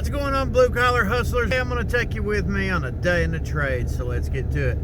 What's going on, blue collar hustlers? Hey, I'm going to take you with me on a day in the trade, so let's get to it.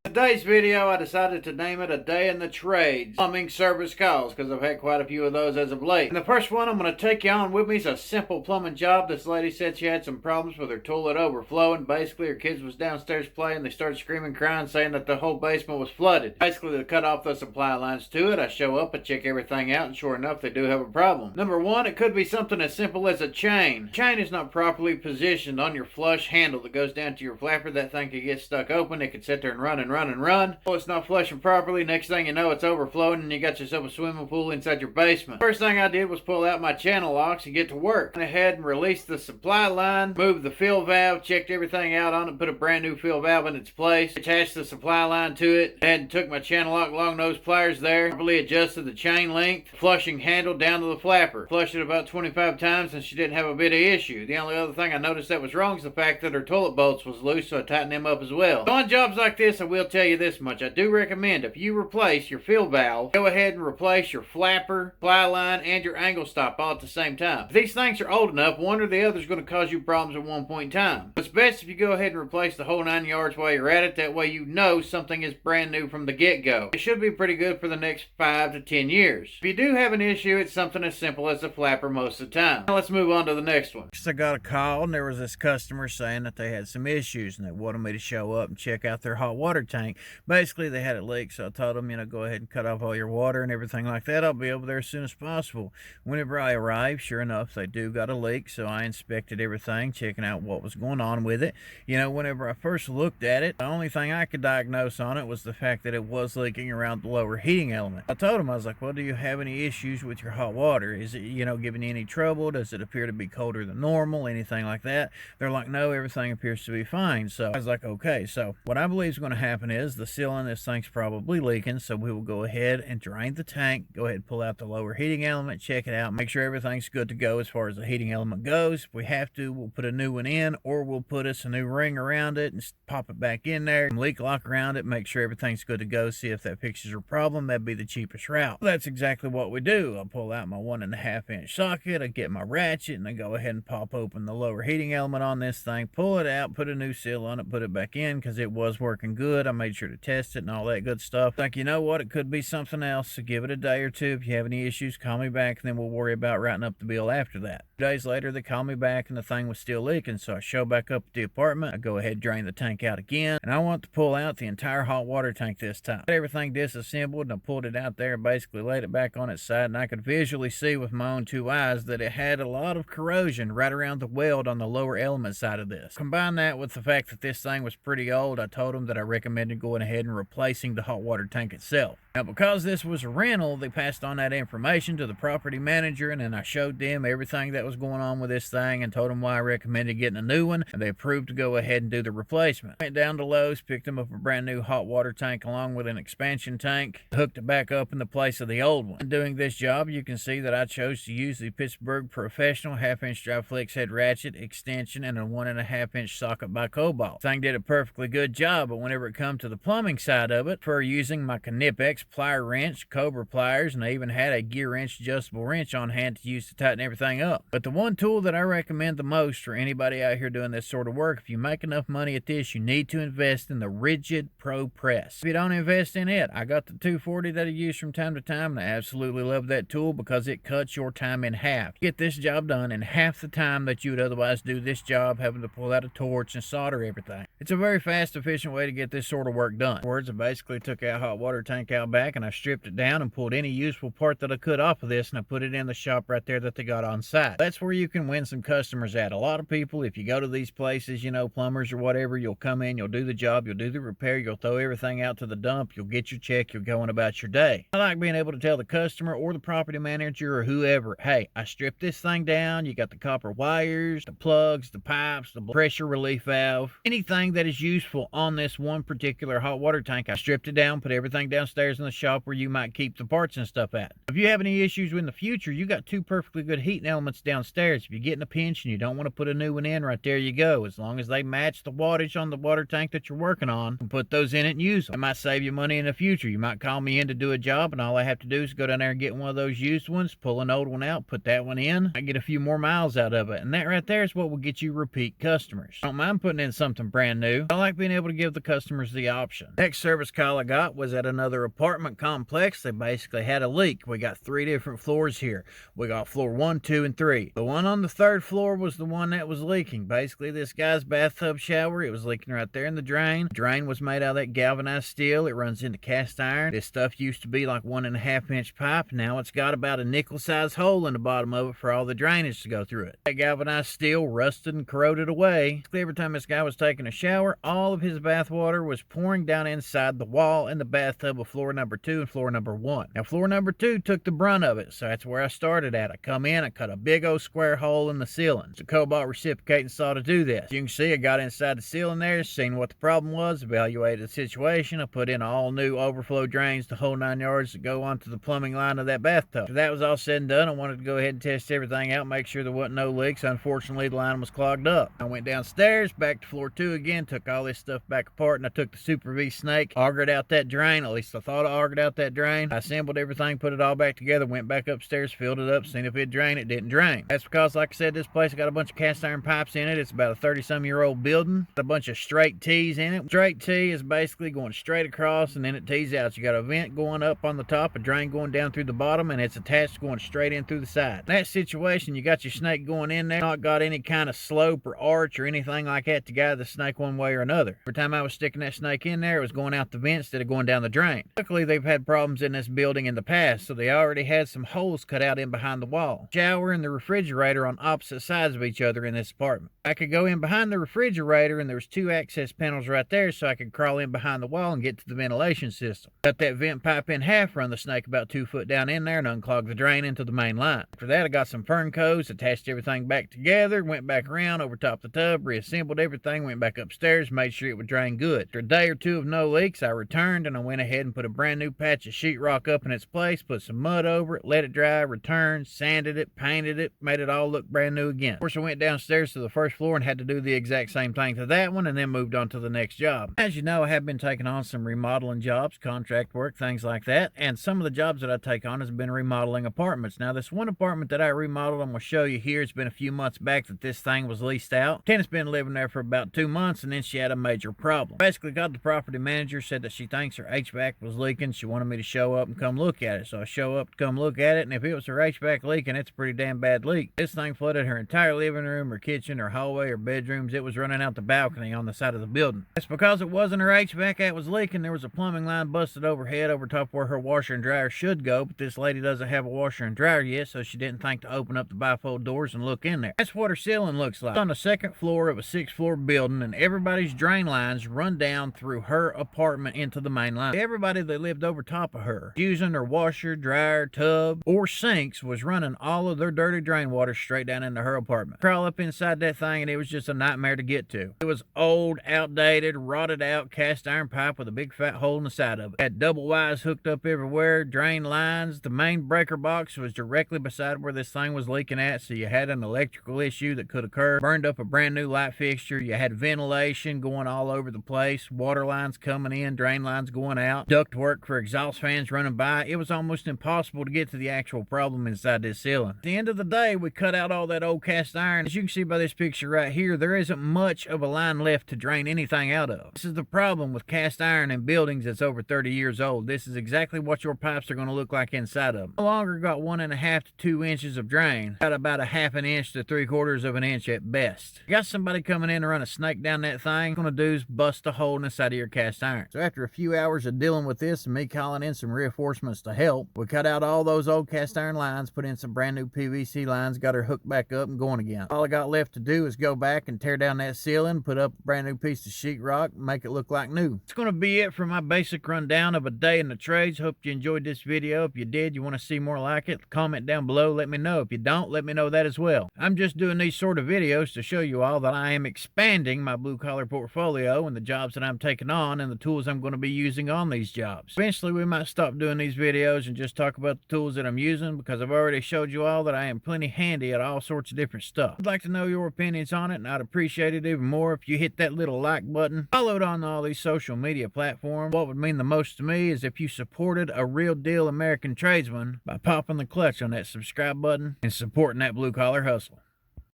Today's video, I decided to name it A Day in the Trades. Plumbing service calls, because I've had quite a few of those as of late. And the first one I'm going to take you on with me is a simple plumbing job. This lady said she had some problems with her toilet overflowing. Basically, her kids was downstairs playing. They started screaming, crying, saying that the whole basement was flooded. Basically, they cut off the supply lines to it. I show up, I check everything out, and sure enough, they do have a problem. Number one, it could be something as simple as a chain. Chain is not properly positioned on your flush handle that goes down to your flapper. That thing could get stuck open. It could sit there and run and run and run. Oh, it's not flushing properly. Next thing you know, it's overflowing and you got yourself a swimming pool inside your basement. First thing I did was pull out my channel locks and get to work. Went ahead and released the supply line, moved the fill valve, checked everything out on it, put a brand new fill valve in its place, attached the supply line to it, and took my channel lock long nose pliers there, properly adjusted the chain length, flushing handle down to the flapper. Flushed it about 25 times and she didn't have a bit of issue. The only other thing I noticed that was wrong is the fact that her toilet bolts was loose, so I tightened them up as well. So on jobs like this, I will tell you this much. I do recommend if you replace your fill valve, go ahead and replace your flapper, supply line, and your angle stop all at the same time. If these things are old enough, one or the other is going to cause you problems at one point in time. It's best if you go ahead and replace the whole 9 yards while you're at it. That way you know something is brand new from the get-go. It should be pretty good for the next 5 to 10 years. If you do have an issue, it's something as simple as a flapper most of the time. Now let's move on to the next one. I got a call and there was this customer saying that they had some issues and they wanted me to show up and check out their hot water tank. Basically, they had a leak, so I told them, go ahead and cut off all your water and everything like that. I'll be over there as soon as possible. Whenever I arrived, sure enough, they do got a leak, so I inspected everything, checking out what was going on with it. Whenever I first looked at it, the only thing I could diagnose on it was the fact that it was leaking around the lower heating element. I told them, I was like, well, do you have any issues with your hot water? Is it, giving you any trouble? Does it appear to be colder than normal? Anything like that? They're like, no, everything appears to be fine. So I was like, okay, so what I believe is going to happen is the seal on this thing's probably leaking, so we will go ahead and drain the tank, go ahead and pull out the lower heating element, check it out, make sure everything's good to go as far as the heating element goes. If we have to, we'll put a new one in, or we'll put us a new ring around it and pop it back in there, leak lock around it, make sure everything's good to go, see if that fixes your problem. That'd be the cheapest route. Well, that's exactly what we do. I'll pull out my 1.5 inch socket, I get my ratchet, and I go ahead and pop open the lower heating element on this thing, pull it out, put a new seal on it, put it back in because it was working good. I made sure to test it and all that good stuff. Like, you know what, it could be something else, so give it a day or two. If you have any issues, call me back, and then we'll worry about writing up the bill after that. 2 days later, they call me back, and the thing was still leaking, so I show back up at the apartment. I go ahead and drain the tank out again, and I want to pull out the entire hot water tank this time. Got everything disassembled, and I pulled it out there, basically laid it back on its side, and I could visually see with my own 2 eyes that it had a lot of corrosion right around the weld on the lower element side of this. Combine that with the fact that this thing was pretty old, I told them that I recommended going ahead and replacing the hot water tank itself. Now, because this was a rental, they passed on that information to the property manager, and then I showed them everything that was going on with this thing and told them why I recommended getting a new one, and they approved to go ahead and do the replacement. Went down to Lowe's, picked them up a brand new hot water tank along with an expansion tank, hooked it back up in the place of the old one. In doing this job, you can see that I chose to use the Pittsburgh Professional 1/2 inch dry flex head ratchet extension and a 1.5 inch socket by Kobalt. Thing did a perfectly good job, but whenever it come to the plumbing side of it, for using my Knipex plier wrench, Cobra pliers, and I even had a gear wrench adjustable wrench on hand to use to tighten everything up. But the one tool that I recommend the most for anybody out here doing this sort of work, if you make enough money at this, you need to invest in the Ridgid Pro Press. If you don't invest in it, I got the 240 that I use from time to time, and I absolutely love that tool because it cuts your time in half. You get this job done in half the time that you would otherwise do this job, having to pull out a torch and solder everything. It's a very fast, efficient way to get this sort of work done. I basically took our hot water tank out back and I stripped it down and pulled any useful part that I could off of this, and I put it in the shop right there that they got on site. That's where you can win some customers at. A lot of people, if you go to these places, plumbers or whatever, you'll come in, you'll do the job, you'll do the repair, you'll throw everything out to the dump, you'll get your check, you're going about your day. I like being able to tell the customer or the property manager or whoever, hey, I stripped this thing down, you got the copper wires, the plugs, the pipes, the pressure relief valve, anything that is useful on this one particular particular hot water tank, I stripped it down, put everything downstairs in the shop where you might keep the parts and stuff at. If you have any issues in the future, you got two perfectly good heating elements downstairs. If you get in a pinch and you don't want to put a new one in, right there you go. As long as they match the wattage on the water tank that you're working on, you can put those in it and use them. It might save you money in the future. You might call me in to do a job, and all I have to do is go down there and get one of those used ones, pull an old one out, put that one in. I get a few more miles out of it, and that right there is what will get you repeat customers. I don't mind putting in something brand new. I like being able to give the customers the option. Next service call I got was at another apartment complex. They basically had a leak. We got 3 different floors here. We got floor 1, 2, and 3. The one on the 3rd floor was the one that was leaking. Basically, this guy's bathtub shower, it was leaking right there in the drain. The drain was made out of that galvanized steel. It runs into cast iron. This stuff used to be like 1.5-inch pipe. Now it's got about a nickel-sized hole in the bottom of it for all the drainage to go through it. That galvanized steel rusted and corroded away. Every time this guy was taking a shower, all of his bath water was pouring down inside the wall in the bathtub of floor number 2 and floor number 1. Now floor number 2 took the brunt of it, so that's where I started at. I come in, I cut a big old square hole in the ceiling. It's a Kobalt reciprocating saw to do this. You can see I got inside the ceiling there, seen what the problem was, evaluated the situation. I put in all new overflow drains, the whole 9 yards to go onto the plumbing line of that bathtub. After that was all said and done, I wanted to go ahead and test everything out, make sure there wasn't no leaks. Unfortunately, the line was clogged up. I went downstairs, back to floor 2 again, took all this stuff back apart, and I took the Super V snake, augered out that drain. At least I thought I augered out that drain. I assembled everything, put it all back together, went back upstairs, filled it up, seen if it'd drain. It didn't drain. That's because, like I said, this place got a bunch of cast iron pipes in it. It's about a 30-some-year-old building. A bunch of straight T's in it. Straight T is basically going straight across, and then it T's out. You got a vent going up on the top, a drain going down through the bottom, and it's attached going straight in through the side. In that situation, you got your snake going in there, not got any kind of slope or arch or anything like that to guide the snake one way or another. Every time I was sticking that snake in there, it was going out the vent instead of going down the drain. Luckily, they've had problems in this building in the past, so they already had some holes cut out in behind the wall. Shower and the refrigerator on opposite sides of each other in this apartment. I could go in behind the refrigerator, and there was 2 access panels right there, so I could crawl in behind the wall and get to the ventilation system. Cut that vent pipe in half, run the snake about 2 foot down in there, and unclog the drain into the main line. After that, I got some fern coats, attached everything back together, went back around over top the tub, reassembled everything, went back upstairs, made sure it would drain good. After a day or 2 of no leaks, I returned, and I went ahead and put a brand new patch of sheetrock up in its place, put some mud over it, let it dry, returned, sanded it, painted it, made it all look brand new again. Of course, I went downstairs to the first floor and had to do the exact same thing to that one, and then moved on to the next job. As you know, I have been taking on some remodeling jobs, contract work, things like that, and some of the jobs that I take on has been remodeling apartments. Now, this one apartment that I remodeled, I'm going to show you here. It's been a few months back that this thing was leased out. Tenant's been living there for about 2 months, and then she had a major problem. Basically, got the property manager, said that she thinks her HVAC was leaking. She wanted me to show up and come look at it. So I show up to come look at it, and if it was her HVAC leaking, it's a pretty damn bad leak. This thing flooded her entire living room, her kitchen, her hallway, her bedrooms. It was running out the balcony on the side of the building. That's because it wasn't her HVAC that was leaking. There was a plumbing line busted overhead over top where her washer and dryer should go, but this lady doesn't have a washer and dryer yet, so she didn't think to open up the bifold doors and look in there. That's what her ceiling looks like. It's on the 2nd floor of a 6-floor building, and everybody's drain lines run down through her apartment into the main line. Everybody that lived over top of her, using their washer, dryer, tub, or sinks, was running all of their dirty drain water straight down into her apartment. Crawl up inside that thing, and it was just a nightmare to get to. It was old, outdated, rotted out cast iron pipe with a big fat hole in the side of it. Had double wires hooked up everywhere, drain lines. The main breaker box was directly beside where this thing was leaking at, so you had an electrical issue that could occur. Burned up a brand new light fixture. You had ventilation going all over the place, water lines coming in, drain lines going out, duct work for exhaust fans running by. It was almost impossible to get to the actual problem inside this ceiling. At the end of the day, we cut out all that old cast iron. As you can see by this picture right here, there isn't much of a line left to drain anything out of. This is the problem with cast iron in buildings that's over 30 years old. This is exactly what your pipes are going to look like inside of them. No longer got 1.5 to 2 inches of drain. Got about a 1/2 inch to 3/4 of an inch at best. You got somebody coming in to run a snake down that thing, going to do is bust a hole in the side of your cast iron. So after a few hours of dealing with this and me calling in some reinforcements to help, we cut out all those old cast iron lines, put in some brand new PVC lines, got her hooked back up and going again. All I got left to do is go back and tear down that ceiling, put up a brand new piece of sheetrock, make it look like new. It's going to be it for my basic rundown of a day in the trades. Hope you enjoyed this video. If you did, you want to see more like it, comment down below, let me know. If you don't, let me know that as well. I'm just doing these sort of videos to show you all that I am expanding my blue collar portfolio and the jobs that I'm taking taking on and the tools I'm going to be using on these jobs. Eventually, we might stop doing these videos and just talk about the tools that I'm using, because I've already showed you all that I am plenty handy at all sorts of different stuff. I'd like to know your opinions on it, and I'd appreciate it even more if you hit that little like button. Followed on all these social media platforms. What would mean the most to me is if you supported a real deal American tradesman by popping the clutch on that subscribe button and supporting that blue collar hustle.